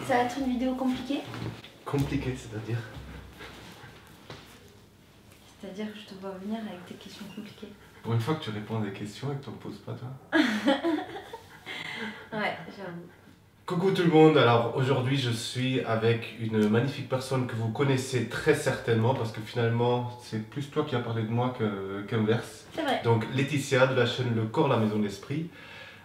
Ça va être une vidéo compliquée? Compliquée, c'est-à-dire? C'est-à-dire que je te vois venir avec tes questions compliquées. Pour une fois que tu réponds à des questions et que tu n'en poses pas toi. Ouais, j'avoue. Coucou tout le monde, alors aujourd'hui je suis avec une magnifique personne que vous connaissez très certainement parce que finalement c'est plus toi qui as parlé de moi qu'inverse. C'est vrai. Donc Laetitia de la chaîne Le Corps, la Maison de l'Esprit.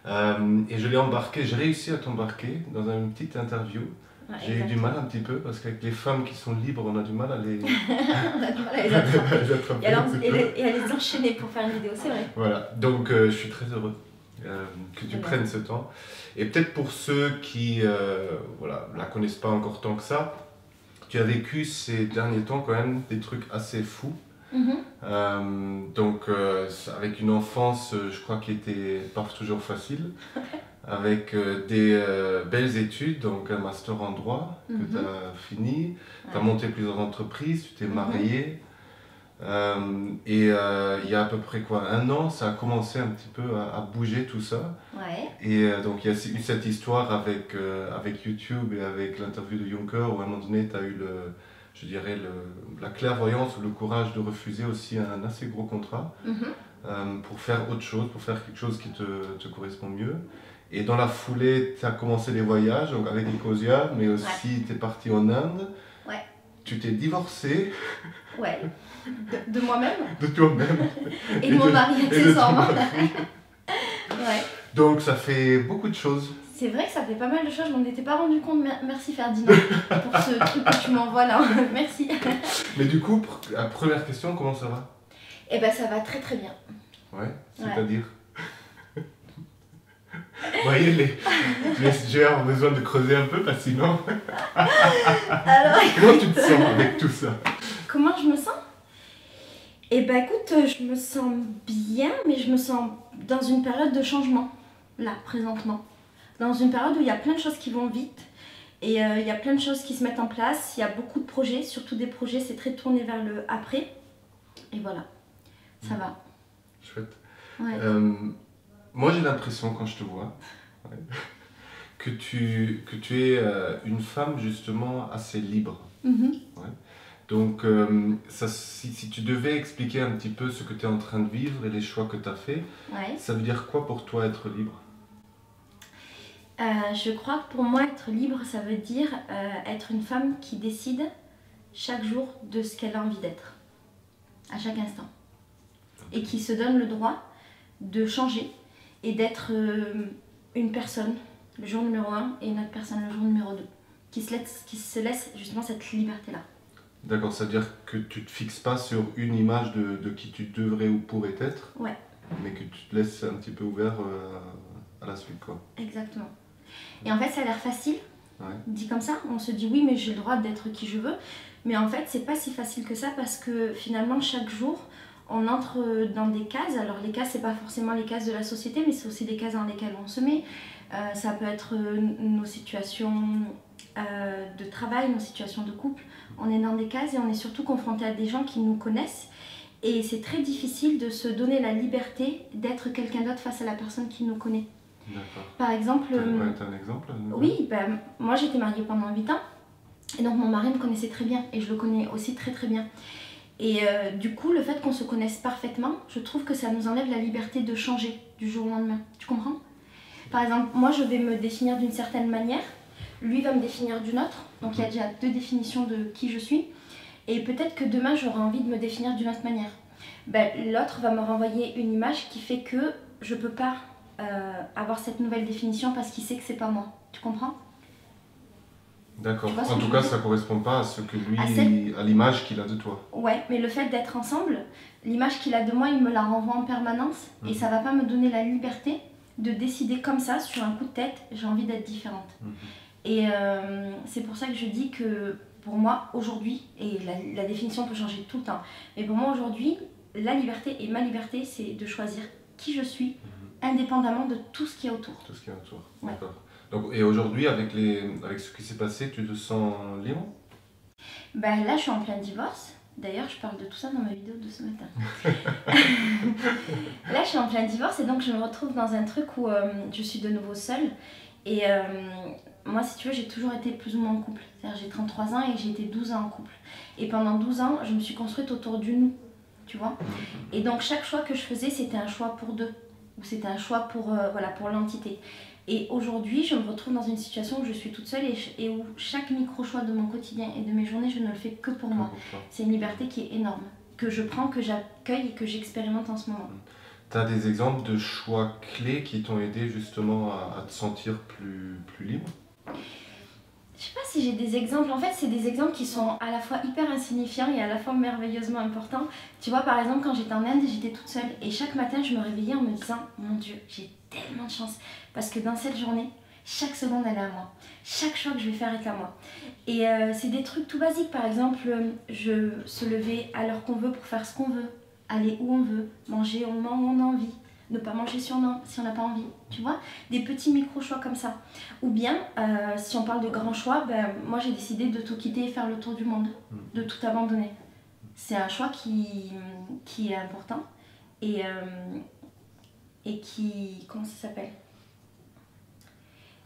Et je l'ai embarqué, j'ai réussi à t'embarquer dans une petite interview. Ouais, j'ai eu du mal un petit peu parce qu'avec les femmes qui sont libres on a du mal à les, On a du mal à les attraper. les attraper Et un petit peu. à les enchaîner pour faire une vidéo, c'est vrai. Voilà, donc je suis très heureux que tu prennes ce temps. Et peut-être pour ceux qui voilà, la connaissent pas encore tant que ça, tu as vécu ces derniers temps quand même des trucs assez fous. Donc avec une enfance, je crois qui était pas toujours facile, avec des belles études, donc un master en droit que tu as fini, tu as monté plusieurs entreprises, tu t'es marié. Et il y a à peu près quoi, 1 an, ça a commencé un petit peu à bouger tout ça. Ouais. Et donc il y a eu cette histoire avec, avec YouTube et avec l'interview de Juncker où à un moment donné tu as eu je dirais la clairvoyance ou le courage de refuser aussi un assez gros contrat pour faire autre chose, pour faire quelque chose qui te correspond mieux. Et dans la foulée, tu as commencé les voyages, donc avec Nicosia, mais aussi tu es parti en Inde. Ouais. Tu t'es divorcé. Ouais. De moi-même. De toi-même. Et de mon mari accessoirement. Ouais. Donc ça fait beaucoup de choses. C'est vrai que ça fait pas mal de choses, je m'en étais pas rendu compte. Merci Ferdinand pour ce truc que tu m'envoies là. Merci. Mais du coup, la première question, comment ça va? Eh ben ça va très très bien. Ouais, c'est-à-dire vous voyez, les SGR ont besoin de creuser un peu parce que sinon... Alors, comment tu te sens avec tout ça? Comment je me sens? Eh ben écoute, je me sens bien, mais je me sens dans une période de changement, là, présentement. Dans une période où il y a plein de choses qui vont vite, et il y a plein de choses qui se mettent en place, il y a beaucoup de projets, surtout des projets, c'est très tourné vers le après. Et voilà, ça va. Chouette. Ouais. Moi j'ai l'impression quand je te vois que tu es une femme justement assez libre. Ouais. Donc si tu devais expliquer un petit peu ce que tu es en train de vivre et les choix que tu as fait, ça veut dire quoi pour toi être libre? Je crois que pour moi être libre ça veut dire être une femme qui décide chaque jour de ce qu'elle a envie d'être, à chaque instant. Et qui se donne le droit de changer et d'être une personne le jour numéro 1 et une autre personne le jour numéro 2. Qui se laisse justement cette liberté-là. D'accord, c'est-à-dire que tu ne te fixes pas sur une image de qui tu devrais ou pourrais être, mais que tu te laisses un petit peu ouvert à la suite, quoi. Exactement. Et en fait, ça a l'air facile, dit comme ça. On se dit oui, mais j'ai le droit d'être qui je veux. Mais en fait, c'est pas si facile que ça parce que finalement, chaque jour, on entre dans des cases. Alors les cases, c'est pas forcément les cases de la société, mais c'est aussi des cases dans lesquelles on se met. Ça peut être nos situations de travail, nos situations de couple. On est dans des cases et on est surtout confronté à des gens qui nous connaissent. Et c'est très difficile de se donner la liberté d'être quelqu'un d'autre face à la personne qui nous connaît. D'accord. Par exemple... t'as un exemple? Oui, ben, moi j'étais mariée pendant 8 ans. Et donc mon mari me connaissait très bien et je le connais aussi très très bien. Et du coup, le fait qu'on se connaisse parfaitement, je trouve que ça nous enlève la liberté de changer du jour au lendemain. Tu comprends? Par exemple, moi je vais me définir d'une certaine manière, lui va me définir d'une autre. Donc il y a déjà 2 définitions de qui je suis. Et peut-être que demain j'aurai envie de me définir d'une autre manière. Ben, l'autre va me renvoyer une image qui fait que je ne peux pas avoir cette nouvelle définition parce qu'il sait que c'est pas moi. Tu comprends? D'accord. En tout cas, ça ne correspond pas à ce que lui, à l'image qu'il a de toi. Ouais, mais le fait d'être ensemble, l'image qu'il a de moi, il me la renvoie en permanence. Et ça ne va pas me donner la liberté de décider comme ça, sur un coup de tête, j'ai envie d'être différente. Et c'est pour ça que je dis que pour moi, aujourd'hui, et la définition peut changer tout le temps, mais pour moi aujourd'hui, la liberté et ma liberté, c'est de choisir qui je suis, indépendamment de tout ce qu'il y a autour. Tout ce qu'il y a autour, d'accord. Donc, et aujourd'hui, avec ce qui s'est passé, tu te sens libre? Ben là, je suis en plein divorce. D'ailleurs, je parle de tout ça dans ma vidéo de ce matin. Là, je suis en plein divorce et donc je me retrouve dans un truc où je suis de nouveau seule. Et moi, si tu veux, j'ai toujours été plus ou moins en couple. C'est-à-dire, j'ai 33 ans et j'ai été 12 ans en couple. Et pendant 12 ans, je me suis construite autour du nous, tu vois. Et donc, chaque choix que je faisais, c'était un choix pour deux. Ou c'était un choix pour, voilà, pour l'entité. Et aujourd'hui, je me retrouve dans une situation où je suis toute seule et où chaque micro-choix de mon quotidien et de mes journées, je ne le fais que pour moi. C'est une liberté qui est énorme, que je prends, que j'accueille et que j'expérimente en ce moment. Tu as des exemples de choix clés qui t'ont aidé justement à te sentir plus libre? Je sais pas si j'ai des exemples. En fait, c'est des exemples qui sont à la fois hyper insignifiants et à la fois merveilleusement importants. Tu vois, par exemple, quand j'étais en Inde, j'étais toute seule. Et chaque matin, je me réveillais en me disant, mon Dieu, j'ai tellement de chance. Parce que dans cette journée, chaque seconde, elle est à moi. Chaque choix que je vais faire est à moi. Et c'est des trucs tout basiques. Par exemple, se lever à l'heure qu'on veut pour faire ce qu'on veut. Aller où on veut. Manger au moment où on a envie. Ne pas manger si on n'a pas envie, tu vois, des petits micro-choix comme ça. Ou bien, si on parle de grands choix, moi j'ai décidé de tout quitter et faire le tour du monde, de tout abandonner. C'est un choix qui est important et qui, comment ça s'appelle?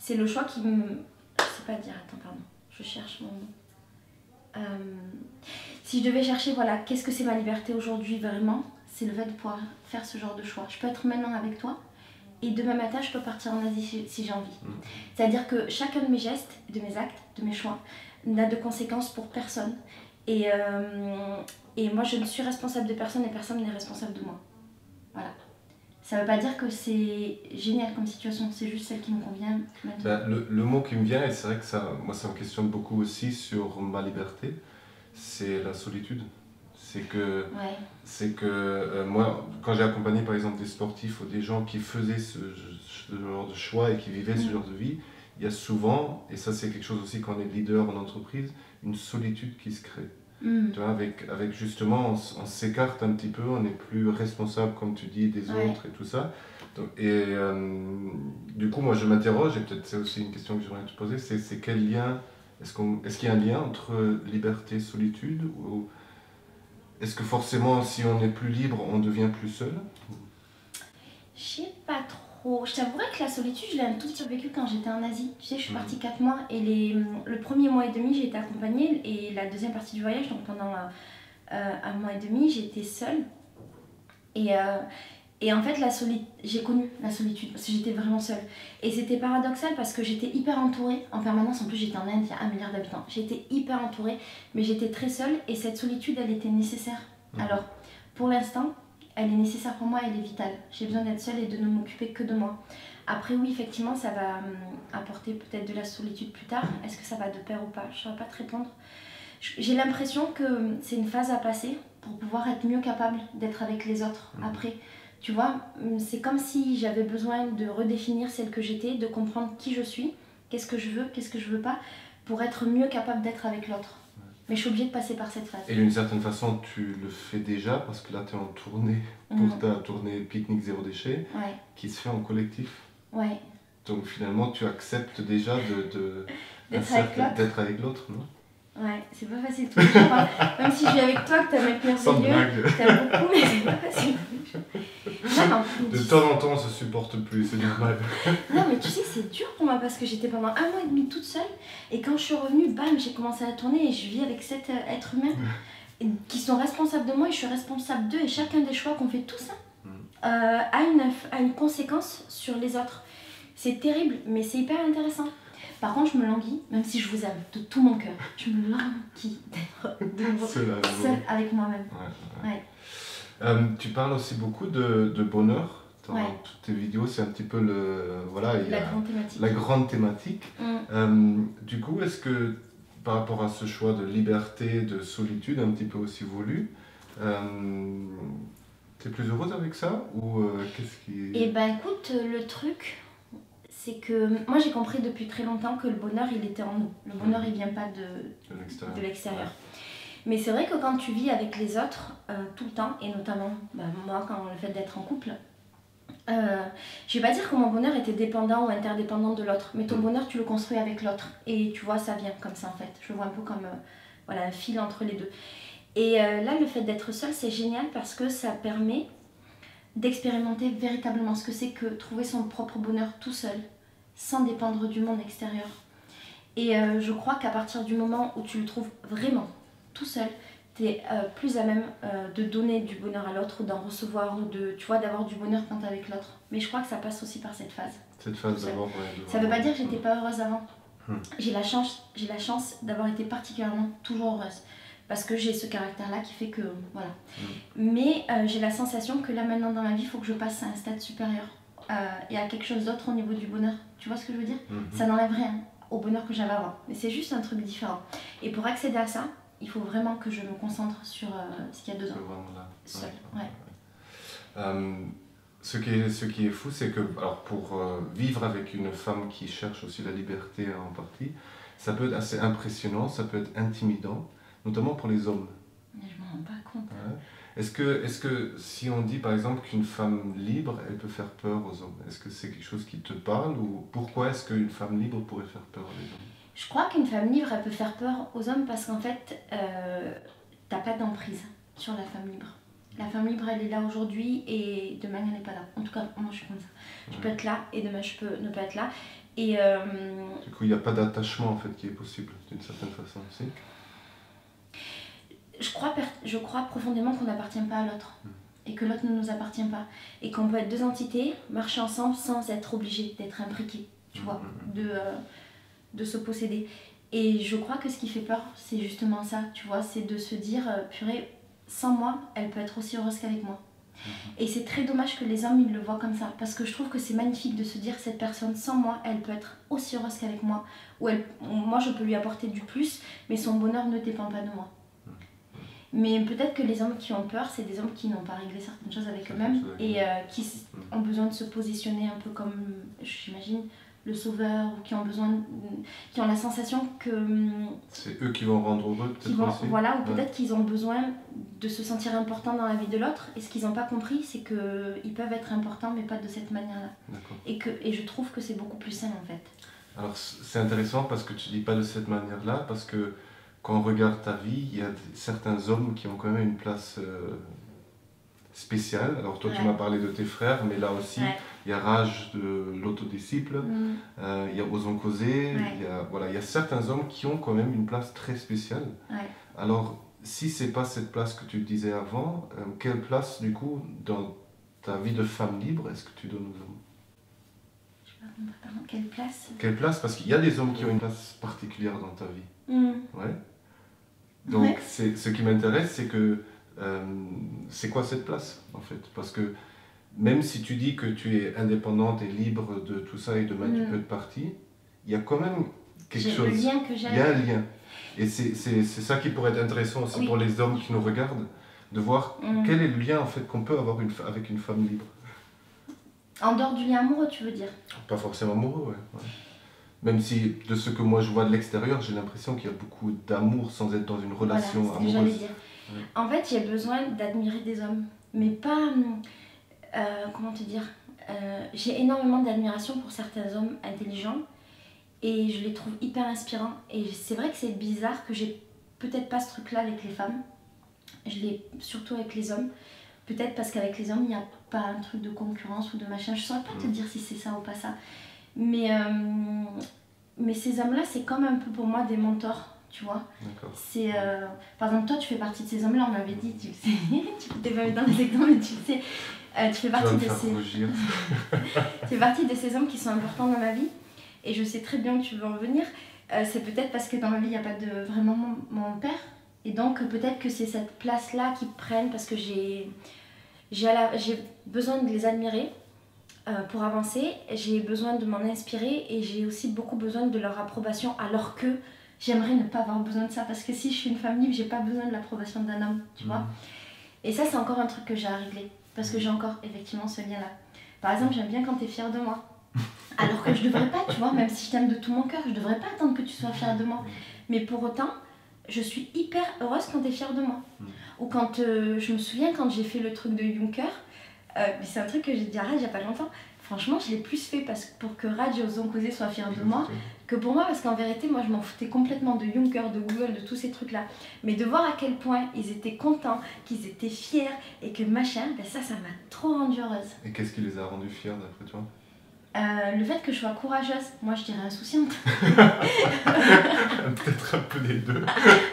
C'est le choix qui me... Je sais pas dire, attends, pardon, je cherche mon mot. Si je devais chercher, voilà, qu'est-ce que c'est ma liberté aujourd'hui vraiment? C'est le fait de pouvoir faire ce genre de choix. Je peux être maintenant avec toi et demain matin je peux partir en Asie si j'ai envie. C'est-à-dire que chacun de mes gestes, de mes actes, de mes choix n'a de conséquences pour personne. Et moi je ne suis responsable de personne et personne n'est responsable de moi. Voilà. Ça ne veut pas dire que c'est génial comme situation, c'est juste celle qui me convient maintenant. Le mot qui me vient, et c'est vrai que ça me questionne beaucoup aussi sur ma liberté, c'est la solitude. C'est que moi, quand j'ai accompagné par exemple des sportifs ou des gens qui faisaient ce genre de choix et qui vivaient ce genre de vie, il y a souvent, et ça c'est quelque chose aussi quand on est leader en entreprise, une solitude qui se crée. Tu vois, avec justement, on s'écarte un petit peu, on n'est plus responsable, comme tu dis, des autres et tout ça. Donc, du coup, moi je m'interroge, et peut-être c'est aussi une question que j'aimerais te poser, c'est quel lien, est-ce qu'il y a un lien entre liberté et solitude, ou est-ce que forcément, si on est plus libre, on devient plus seul? Je sais pas trop. Je t'avouerais que la solitude, je l'ai un tout petit peu vécue quand j'étais en Asie. Tu sais, je suis partie 4 mois et le premier mois et demi, j'ai été accompagnée et la deuxième partie du voyage, donc pendant un mois et demi, j'étais seule. Et en fait, j'ai connu la solitude parce que j'étais vraiment seule. Et c'était paradoxal parce que j'étais hyper entourée en permanence. En plus, j'étais en Inde, il y a 1 milliard d'habitants. J'étais hyper entourée, mais j'étais très seule et cette solitude, elle était nécessaire. Alors, pour l'instant, elle est nécessaire pour moi, elle est vitale. J'ai besoin d'être seule et de ne m'occuper que de moi. Après, oui, effectivement, ça va apporter peut-être de la solitude plus tard. Est-ce que ça va de pair ou pas? Je ne saurais pas te répondre. J'ai l'impression que c'est une phase à passer pour pouvoir être mieux capable d'être avec les autres après. Tu vois, c'est comme si j'avais besoin de redéfinir celle que j'étais, de comprendre qui je suis, qu'est-ce que je veux pas, pour être mieux capable d'être avec l'autre. Mais je suis obligée de passer par cette phase. Et d'une certaine façon, tu le fais déjà, parce que là, tu es en tournée pour ta tournée Pique-Nique Zéro Déchet, qui se fait en collectif. Ouais. Donc finalement, tu acceptes déjà d'être avec l'autre, non? Ouais, c'est pas facile tous les jours. Hein. Même si je vis avec toi, que t'as mec merveilleux, t'aimes beaucoup, mais c'est pas facile. Non, de temps en temps, on se supporte plus, c'est normal. Non, mais tu sais, c'est dur pour moi parce que j'étais pendant 1 mois et demi toute seule. Et quand je suis revenue, bam, j'ai commencé à tourner et je vis avec 7 êtres humains qui sont responsables de moi et je suis responsable d'eux. Et chacun des choix qu'on fait tous a une conséquence sur les autres. C'est terrible, mais c'est hyper intéressant. Par contre, je me languis, même si je vous aime de tout mon cœur, je me languis d'être de nouveau seule avec moi-même. Ouais. Tu parles aussi beaucoup de bonheur dans toutes tes vidéos, c'est un petit peu la grande thématique. Du coup, est-ce que par rapport à ce choix de liberté, de solitude un petit peu aussi voulu, t'es plus heureuse avec ça ou qu'est-ce qui... Eh ben écoute, le truc... c'est que moi j'ai compris depuis très longtemps que le bonheur il était en nous. Le bonheur il vient pas de l'extérieur. Mais c'est vrai que quand tu vis avec les autres tout le temps, et notamment moi quand le fait d'être en couple, je vais pas dire que mon bonheur était dépendant ou interdépendant de l'autre, mais ton bonheur tu le construis avec l'autre. Et tu vois ça vient comme ça en fait. Je le vois un peu comme un fil entre les deux. Et là le fait d'être seule c'est génial parce que ça permet d'expérimenter véritablement ce que c'est que trouver son propre bonheur tout seul, sans dépendre du monde extérieur. Et je crois qu'à partir du moment où tu le trouves vraiment tout seul, tu es plus à même de donner du bonheur à l'autre, d'en recevoir, tu vois, d'avoir du bonheur quand tu es avec l'autre. Mais je crois que ça passe aussi par cette phase. Cette phase d'abord, ouais. Ça veut pas dire que j'étais pas heureuse avant. J'ai la chance d'avoir été particulièrement toujours heureuse. Parce que j'ai ce caractère-là qui fait que, voilà. Mais j'ai la sensation que là, maintenant, dans ma vie, il faut que je passe à un stade supérieur. Et à quelque chose d'autre au niveau du bonheur. Tu vois ce que je veux dire? Ça n'enlève rien au bonheur que j'avais avant. Mais c'est juste un truc différent. Et pour accéder à ça, il faut vraiment que je me concentre sur ce qu'il y a dedans. Seul, Ce qui est fou, c'est que alors pour vivre avec une femme qui cherche aussi la liberté en partie, ça peut être assez impressionnant, ça peut être intimidant, notamment pour les hommes. Mais je m'en rends pas compte. Ouais. Est-ce que si on dit par exemple qu'une femme libre, elle peut faire peur aux hommes, est-ce que c'est quelque chose qui te parle ou pourquoi est-ce qu'une femme libre pourrait faire peur aux hommes? Je crois qu'une femme libre, elle peut faire peur aux hommes parce qu'en fait, t'as pas d'emprise sur la femme libre. La femme libre, elle est là aujourd'hui et demain, elle n'est pas là. En tout cas, moi, je suis comme ça. Je peux être là et demain, je peux ne pas être là. Et du coup, il n'y a pas d'attachement en fait qui est possible d'une certaine façon aussi. Je crois profondément qu'on n'appartient pas à l'autre et que l'autre ne nous appartient pas. Et qu'on peut être deux entités, marcher ensemble sans être obligés d'être imbriqués, tu vois, de se posséder. Et je crois que ce qui fait peur, c'est justement ça, tu vois, c'est de se dire, purée, sans moi, elle peut être aussi heureuse qu'avec moi. Et c'est très dommage que les hommes ils le voient comme ça, parce que je trouve que c'est magnifique de se dire cette personne sans moi, elle peut être aussi heureuse qu'avec moi, ou moi je peux lui apporter du plus, mais son bonheur ne dépend pas de moi. Mais peut-être que les hommes qui ont peur, c'est des hommes qui n'ont pas réglé certaines choses avec eux-mêmes et qui ont besoin de se positionner un peu comme, j'imagine, le sauveur, ou qui ont la sensation que c'est eux qui vont rendre heureux peut-être aussi. Voilà, ou peut-être qu'ils ont besoin de se sentir importants dans la vie de l'autre, et ce qu'ils n'ont pas compris, c'est qu'ils peuvent être importants mais pas de cette manière-là. Et je trouve que c'est beaucoup plus sain en fait. Alors c'est intéressant parce que tu dis pas de cette manière-là, parce que quand on regarde ta vie, il y a certains hommes qui ont quand même une place spéciale. Alors toi tu m'as parlé de tes frères, mais là aussi il y a Raj de l'autodisciple, il y a Osons causer, il y a certains hommes qui ont quand même une place très spéciale. Alors si c'est pas cette place que tu disais avant, quelle place du coup dans ta vie de femme libre est-ce que tu donnes aux hommes? Je sais pas, pardon, quelle place? Quelle place? Parce qu'il y a des hommes qui ont une place particulière dans ta vie. Ouais. Donc ce qui m'intéresse, c'est que c'est quoi cette place en fait? Parce que même si tu dis que tu es indépendante et libre de tout ça et demain tu peux être partie, il y a quand même quelque chose. Le lien que j'ai. Il y a un lien. Et c'est ça qui pourrait être intéressant aussi pour les hommes qui nous regardent, de voir quel est le lien en fait qu'on peut avoir avec une femme libre. En dehors du lien amoureux, tu veux dire? Pas forcément amoureux, ouais. Même si, de ce que moi je vois de l'extérieur, j'ai l'impression qu'il y a beaucoup d'amour sans être dans une relation amoureuse. C'est ce que j'allais dire. En fait, j'ai besoin d'admirer des hommes, mais pas... comment te dire, j'ai énormément d'admiration pour certains hommes intelligents et je les trouve hyper inspirants. Et c'est vrai que c'est bizarre que j'ai peut-être pas ce truc-là avec les femmes, je l'ai surtout avec les hommes. Peut-être parce qu'avec les hommes, il n'y a pas un truc de concurrence ou de machin. Je ne saurais pas te dire si c'est ça ou pas ça. Mais ces hommes-là, c'est comme un peu pour moi des mentors, tu vois. C'est, par exemple, toi, tu fais partie de ces hommes-là, on m'avait dit, tu sais, tu t'es pas mis dans les exemples, mais tu sais, tu fais partie tu fais partie de ces hommes qui sont importants dans ma vie. Et je sais très bien où tu veux en venir. C'est peut-être parce que dans ma vie, il n'y a pas de vraiment mon père. Et donc, peut-être que c'est cette place-là qu'ils prennent parce que j'ai besoin de les admirer. Pour avancer, j'ai besoin de m'en inspirer et j'ai aussi beaucoup besoin de leur approbation, alors que j'aimerais ne pas avoir besoin de ça, parce que si je suis une femme libre, j'ai pas besoin de l'approbation d'un homme, tu vois. Et ça, c'est encore un truc que j'ai à régler, parce que j'ai encore effectivement ce lien-là. Par exemple, j'aime bien quand tu es fière de moi, alors que je devrais pas, tu vois, même si je t'aime de tout mon cœur, je devrais pas attendre que tu sois fière de moi. Mais pour autant, je suis hyper heureuse quand tu es fière de moi. Ou quand, je me souviens quand j'ai fait le truc de Juncker, c'est un truc que j'ai dit à Raj il n'y a pas longtemps. Franchement, je l'ai plus fait pour que Raj et Osons causer soient fiers de moi que pour moi, parce qu'en vérité, moi je m'en foutais complètement de Juncker, de Google, de tous ces trucs-là. Mais de voir à quel point ils étaient contents, qu'ils étaient fiers et que machin, ben ça m'a trop rendue heureuse. Et qu'est-ce qui les a rendus fiers d'après toi? Le fait que je sois courageuse, moi je dirais insouciante. Peut-être un peu des deux.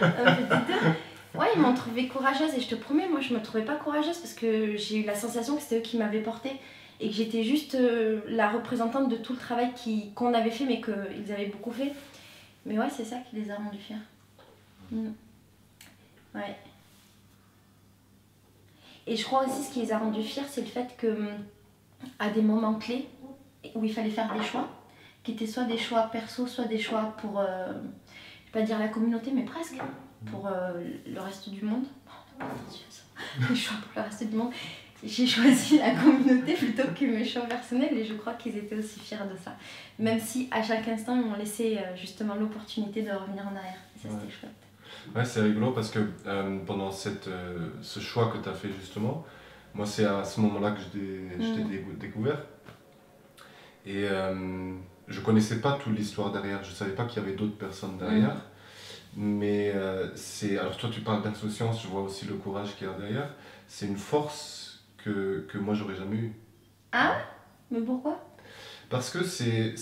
Un peu des deux. Ouais, ils m'ont trouvée courageuse et je te promets, moi je me trouvais pas courageuse parce que j'ai eu la sensation que c'était eux qui m'avaient portée et que j'étais juste la représentante de tout le travail qu'on avait fait mais qu'ils avaient beaucoup fait. Mais ouais, c'est ça qui les a rendus fiers. Ouais. Et je crois aussi ce qui les a rendus fiers, c'est le fait que à des moments clés où il fallait faire des choix, qui étaient soit des choix perso, soit des choix pour, je vais pas dire la communauté, mais presque, pour le reste du monde. Les choix pour le reste du monde. J'ai choisi la communauté plutôt que mes choix personnels et je crois qu'ils étaient aussi fiers de ça. Même si à chaque instant, ils m'ont laissé justement l'opportunité de revenir en arrière. Et ça, c'était chouette. Ouais, c'est rigolo parce que pendant ce choix que tu as fait justement, moi c'est à ce moment-là que je t'ai découvert. Et je connaissais pas toute l'histoire derrière, je savais pas qu'il y avait d'autres personnes derrière. Mais alors toi tu parles d'insouciance, je vois aussi le courage qu'il y a derrière. C'est une force que moi j'aurais jamais eue. Ah, mais pourquoi? Parce que c'est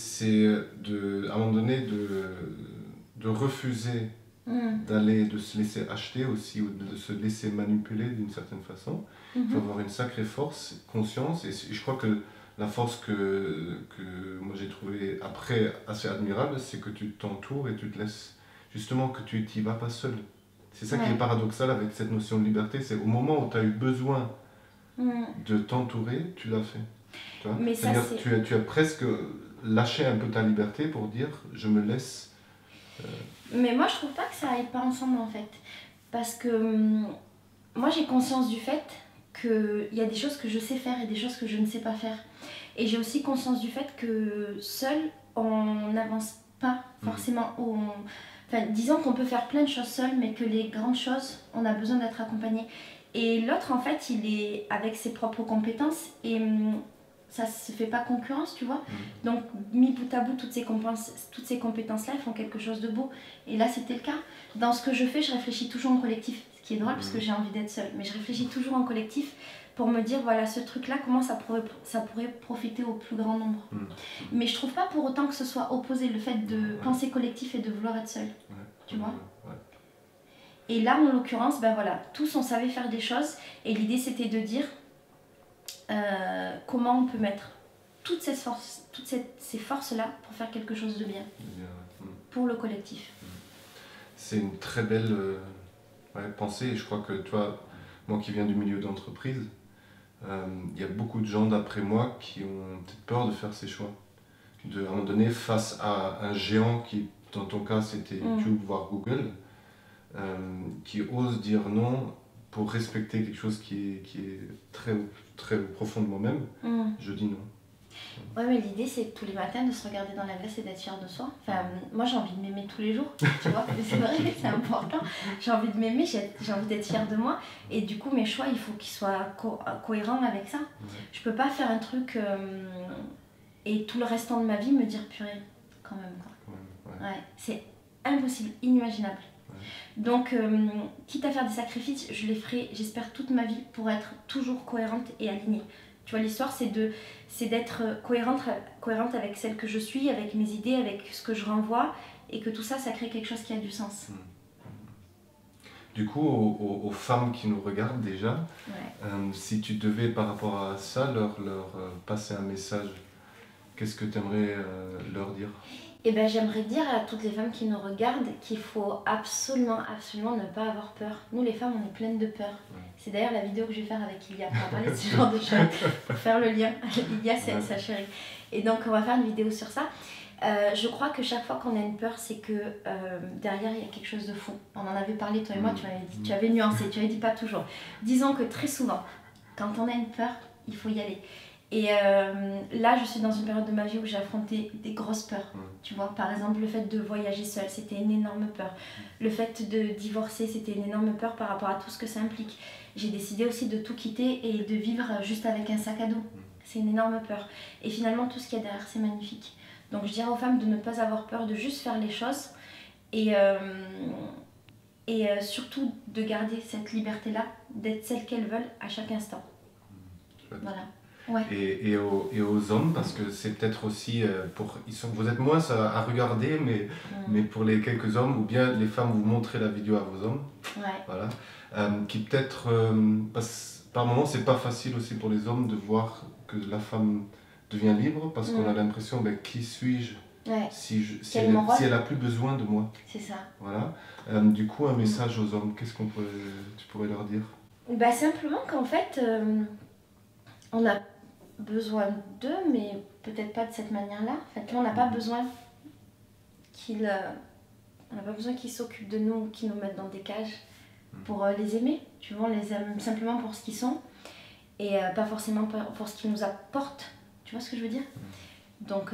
à un moment donné de refuser d'aller, de se laisser acheter aussi, ou de se laisser manipuler d'une certaine façon. Il faut avoir une sacrée force, conscience, et je crois que la force que moi j'ai trouvée après assez admirable, c'est que tu t'entoures et tu te laisses, justement que tu n'y vas pas seul. C'est ça qui est paradoxal avec cette notion de liberté, c'est au moment où tu as eu besoin de t'entourer, tu l'as fait. Tu vois? C'est-à-dire tu as presque lâché un peu ta liberté pour dire je me laisse. Mais moi je trouve pas que ça aille pas ensemble en fait. Parce que moi j'ai conscience du fait qu'il y a des choses que je sais faire et des choses que je ne sais pas faire. Et j'ai aussi conscience du fait que seul on n'avance pas forcément. Enfin, disons qu'on peut faire plein de choses seul, mais que les grandes choses, on a besoin d'être accompagné. Et l'autre en fait il est avec ses propres compétences et ça se fait pas concurrence, tu vois. Donc, mis bout à bout, toutes ces compétences-là, elles font quelque chose de beau. Et là, c'était le cas. Dans ce que je fais, je réfléchis toujours en collectif. Ce qui est drôle, parce que j'ai envie d'être seule. Mais je réfléchis toujours en collectif pour me dire, voilà, ce truc-là, comment ça pourrait profiter au plus grand nombre. Mais je trouve pas pour autant que ce soit opposé, le fait de penser collectif et de vouloir être seule. Tu vois. Et là, en l'occurrence, ben voilà, tous on savait faire des choses. Et l'idée, c'était de dire... comment on peut mettre toutes ces forces-là pour faire quelque chose de bien, pour le collectif. C'est une très belle pensée, et je crois que toi, moi qui viens du milieu d'entreprise, il y a beaucoup de gens d'après moi qui ont peut-être peur de faire ces choix. À un moment donné, face à un géant qui, dans ton cas, c'était YouTube, voire Google, qui ose dire non pour respecter quelque chose qui est très, très profond de moi-même, je dis non. Ouais, mais l'idée c'est tous les matins de se regarder dans la glace et d'être fier de soi. Enfin, moi j'ai envie de m'aimer tous les jours, tu vois, mais c'est vrai, c'est important. J'ai envie de m'aimer, j'ai envie d'être fière de moi, et du coup mes choix il faut qu'ils soient cohérents avec ça. Je peux pas faire un truc et tout le restant de ma vie me dire purée, quand même quoi. Ouais, c'est impossible, inimaginable. Donc, quitte à faire des sacrifices, je les ferai, j'espère, toute ma vie pour être toujours cohérente et alignée. Tu vois, l'histoire, c'est d'être cohérente avec celle que je suis, avec mes idées, avec ce que je renvoie, et que tout ça, ça crée quelque chose qui a du sens. Du coup, aux femmes qui nous regardent déjà, si tu devais, par rapport à ça, leur passer un message, qu'est-ce que tu aimerais leur dire ? Eh ben, j'aimerais dire à toutes les femmes qui nous regardent qu'il faut absolument, absolument ne pas avoir peur. Nous, les femmes, on est pleines de peur. C'est d'ailleurs la vidéo que je vais faire avec Ilia pour parler de ce genre de choses, pour faire le lien. Ilia, c'est sa chérie. Et donc, on va faire une vidéo sur ça. Je crois que chaque fois qu'on a une peur, c'est que derrière, il y a quelque chose de fou. On en avait parlé, toi et moi, tu avais nuancé, tu avais dit pas toujours. Disons que très souvent, quand on a une peur, il faut y aller. Et là, je suis dans une période de ma vie où j'ai affronté des grosses peurs. Tu vois, par exemple, le fait de voyager seule, c'était une énorme peur. Le fait de divorcer, c'était une énorme peur par rapport à tout ce que ça implique. J'ai décidé aussi de tout quitter et de vivre juste avec un sac à dos. C'est une énorme peur. Et finalement, tout ce qu'il y a derrière, c'est magnifique. Donc, je dirais aux femmes de ne pas avoir peur, de juste faire les choses et surtout de garder cette liberté-là, d'être celle qu'elles veulent à chaque instant. Voilà. Ouais. et aux hommes, parce que c'est peut-être aussi vous êtes moins à regarder, mais pour les quelques hommes, ou bien les femmes, vous montrez la vidéo à vos hommes, voilà, qui peut-être, par moments, c'est pas facile aussi pour les hommes de voir que la femme devient libre, parce qu'on a l'impression, qui suis-je si elle a plus besoin de moi. C'est ça. Voilà. Du coup, un message aux hommes, qu'est-ce tu pourrais leur dire? Simplement qu'en fait, on a besoin d'eux, mais peut-être pas de cette manière-là. En fait, là, on n'a pas besoin qu'ils s'occupent de nous, qu'ils nous mettent dans des cages pour les aimer. Tu vois, on les aime simplement pour ce qu'ils sont et pas forcément pour ce qu'ils nous apportent. Tu vois ce que je veux dire? Donc,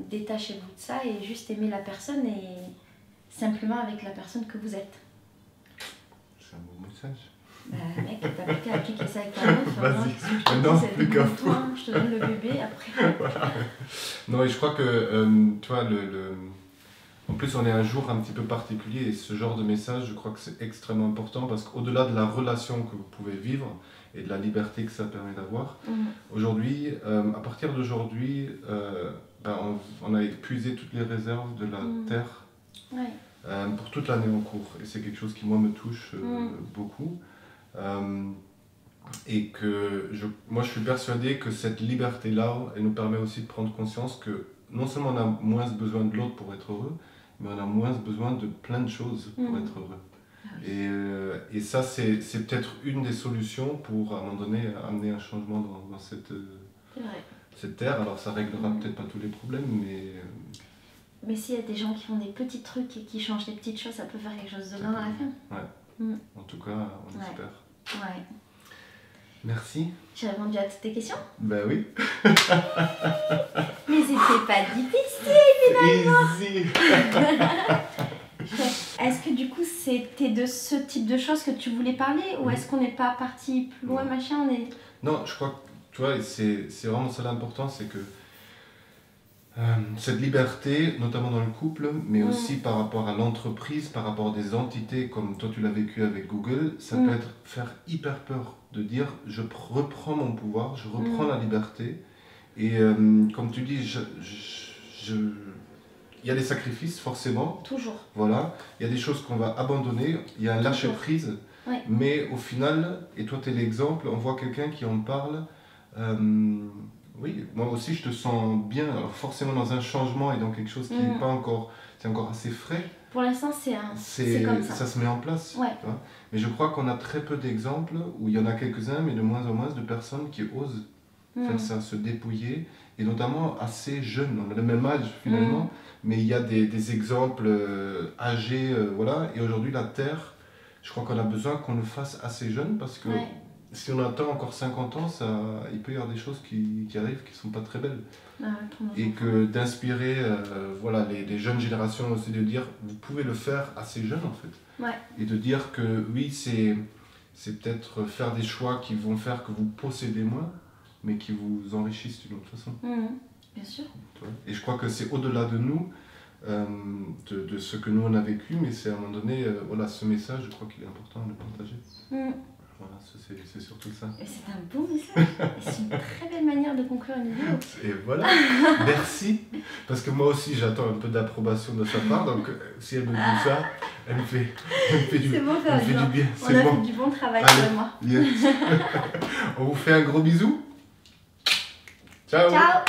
détachez-vous de ça et juste aimez la personne et simplement avec la personne que vous êtes. C'est un beau message. Mec, t'as plus qu'à appliquer ça avec ta meuf. Vas-y, non, plus qu'à fou. Je te donne le bébé après. Voilà. Non, et je crois que, tu vois, en plus on est un jour un petit peu particulier et ce genre de message, je crois que c'est extrêmement important parce qu'au-delà de la relation que vous pouvez vivre et de la liberté que ça permet d'avoir, aujourd'hui, à partir d'aujourd'hui, on a épuisé toutes les réserves de la Terre pour toute l'année en cours. Et c'est quelque chose qui, moi, me touche beaucoup. Et que moi je suis persuadé que cette liberté-là, elle nous permet aussi de prendre conscience que non seulement on a moins besoin de l'autre pour être heureux, mais on a moins besoin de plein de choses pour être heureux. Et ça, c'est peut-être une des solutions pour, à un moment donné, amener un changement dans cette terre. Alors ça réglera peut-être pas tous les problèmes, mais s'il y a des gens qui font des petits trucs et qui changent des petites choses, ça peut faire quelque chose de grand à la fin. En tout cas, on espère. Ouais. Merci. J'ai répondu à toutes tes questions? Ben oui. Mais c'était pas difficile finalement. Easy. Est-ce que du coup c'était de ce type de choses que tu voulais parler ou est-ce qu'on n'est pas parti plus loin machin? Non, je crois que tu vois, c'est vraiment ça l'important, c'est que cette liberté, notamment dans le couple, mais aussi par rapport à l'entreprise, par rapport à des entités comme toi tu l'as vécu avec Google, ça peut faire hyper peur de dire je reprends mon pouvoir, je reprends la liberté. Et comme tu dis, il y a des sacrifices forcément. Toujours. Voilà, il y a des choses qu'on va abandonner, il y a un lâcher prise. Mais au final, et toi tu es l'exemple, on voit quelqu'un qui en parle. Oui, moi aussi je te sens bien, alors forcément dans un changement et dans quelque chose qui n'est pas encore, c'est encore assez frais. Pour l'instant c'est comme ça. Ça se met en place. Tu vois. Mais je crois qu'on a très peu d'exemples, où il y en a quelques-uns, mais de moins en moins de personnes qui osent faire ça, se dépouiller, et notamment assez jeunes, on a le même âge finalement, mais il y a des exemples âgés, voilà, et aujourd'hui la Terre, je crois qu'on a besoin qu'on le fasse assez jeune, parce que si on attend encore 50 ans, il peut y avoir des choses qui arrivent qui ne sont pas très belles. Et que d'inspirer voilà, les jeunes générations aussi, de dire vous pouvez le faire assez jeune en fait. Et de dire que oui, c'est peut-être faire des choix qui vont faire que vous possédez moins, mais qui vous enrichissent d'une autre façon. Bien sûr. Et je crois que c'est au-delà de nous, de ce que nous on a vécu, mais c'est à un moment donné, voilà, ce message, je crois qu'il est important de le partager. Voilà, c'est surtout ça. Et c'est un beau message. Et c'est une très belle manière de conclure une vidéo. Et voilà, merci. Parce que moi aussi, j'attends un peu d'approbation de sa part. Donc, si elle me dit ça, elle me fait du bien. On a fait du bon travail, moi. Yes. On vous fait un gros bisou. Ciao. Ciao.